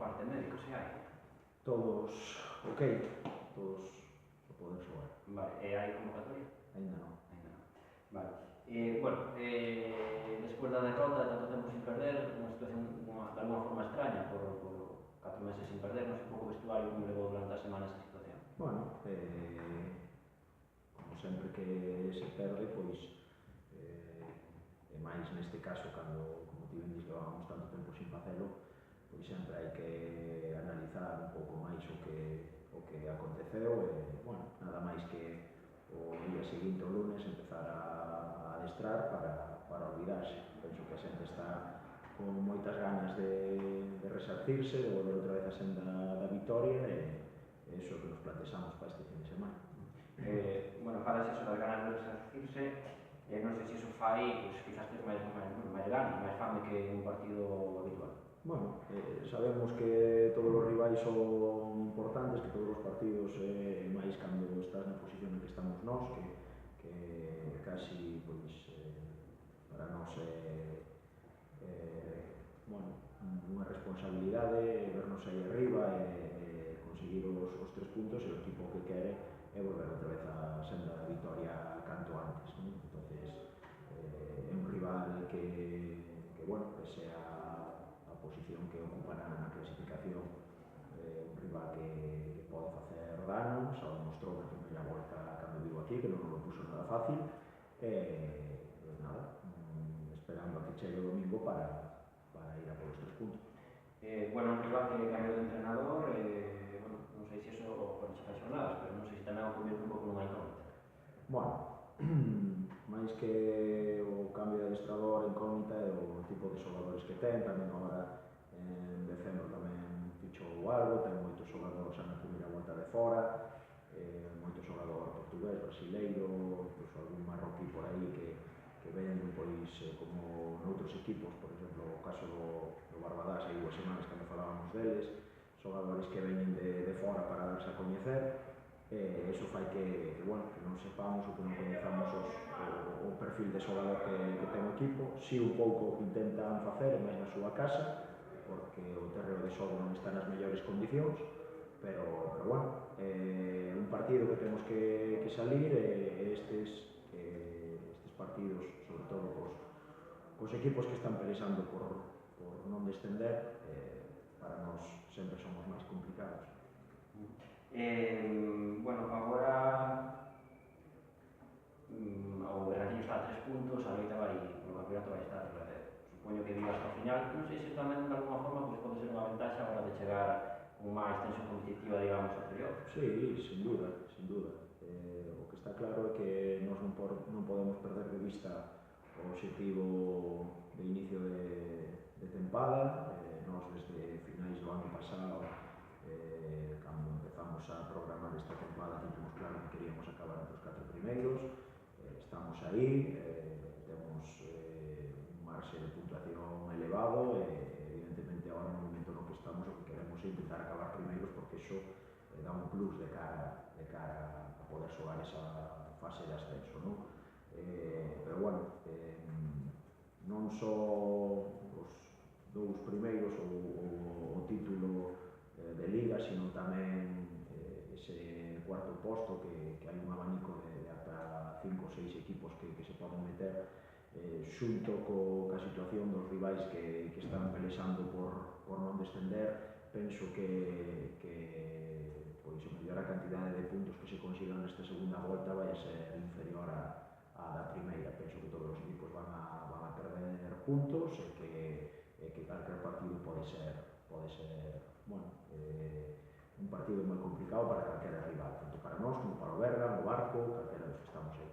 parte médica, se hai? Todos ok, todos a poder xogar. Vale, e hai convocatoria? Ainda non. Ainda non. Vale. Bueno, despois da derrota de tanto tempo sin perder, unha situación de alguma forma extraña por 4 meses sin perder, non sei un pouco o vestuario como levou durante a semana esa situación. Bueno, como sempre que se perde, pois e máis neste caso, cando, como ti ben dis, levábamos tanto tempo sin facelo, pois sempre hai que analizar un pouco máis o que aconteceu e, bueno, nada máis que o día seguinte, o lunes, empezar a adestrar para olvidarse. Penso que a xente está con moitas ganas de resarcirse, de volver outra vez a senda da vitoria e iso é o que nos plantexamos para este fin de semana. Bueno, falas iso das ganas de resarcirse, non sei se iso fai, pois, quizás tes máis ganas, máis fame que un partido habitual. Bueno, sabemos que todos os rivais son importantes, que todos os partidos, máis cando estás na posición en que estamos nós, que casi, pois, para nós bueno, unha responsabilidade vernos aí arriba e conseguir os 3 puntos e o equipo que quere é volver outra vez a senda da vitoria canto antes, non? Entonces, é un rival que bueno, pese a posición que ocupa na clasificación, un rival que pode facer dano, xa o demostrou na primeira volta cando vivo aquí, que non nos lo puso nada fácil, nada, esperando a que chegue o domingo para ir a por os 3 puntos. Bueno, un rival que cambiou de entrenador, bueno, non sei se iso con estas jornadas, pero non sei se tamén o convierte un pouco nunha incógnita. Bueno, máis que o cambio de adestrador, incógnita é o tipo de xogadores que ten, tamén agora en decembro tamén fichou algo, ten moitos xogadores na primeira volta de fora, moito xogador portugués, brasileiro, pois algún marroquí por aí que ven, pois, como noutros equipos, por exemplo, o caso do Barbadás, hai 2 semanas cando falábamos deles, xogadores que veñen de fora para darse a coñecer, iso fai que bueno, que non sepamos ou que non coñezamos o perfil de xogador que ten o equipo. Si un pouco intentan facer, máis na súa casa, porque o terreo de xogo non está nas mellores condicións, pero bueno, un partido que temos que salir e estes partidos, sobre todo cos equipos que están pelexando por non descender, para nós sempre son os máis complicados. Bueno, agora o Bergantiño está a 3 puntos, a loita vai, o campeonato vai estar, supoño que viva hasta o final. Non sei se tamén, de alguma forma, pues, pode ser unha ventaxa a hora de chegar con máis tensión competitiva, digamos, ao playoff. Sí, sin duda, sin duda. O que está claro é que nós non podemos perder de vista o objetivo de inicio de tempada. Nós, desde finais do ano pasado, cando empezamos a programar esta tempada, tínhamos claro que queríamos acabar entre os 4 primeiros. Estamos aí, temos un marxe de puntuación elevado e, evidentemente, agora no momento no que estamos, o que queremos é intentar acabar primeiros, porque iso dá un plus de cara a poder xogar esa fase de ascenso, non? Pero, bueno, non só os 2 primeiros o título de Liga, sino tamén ese cuarto posto que hai un abanico de ata 5 ou 6 equipos que se poden meter, xunto coa situación dos rivais que están pelexando por non descender. Penso que pois, a mellor a cantidade de puntos que se consigan nesta segunda volta vai a ser inferior á da primeira. Penso que todos os equipos van a perder puntos e que calquer partido pode ser bueno, un partido moi complicado para calquera rival, tanto para nós como para o Berga, o Barco, calquera dos que estamos aí.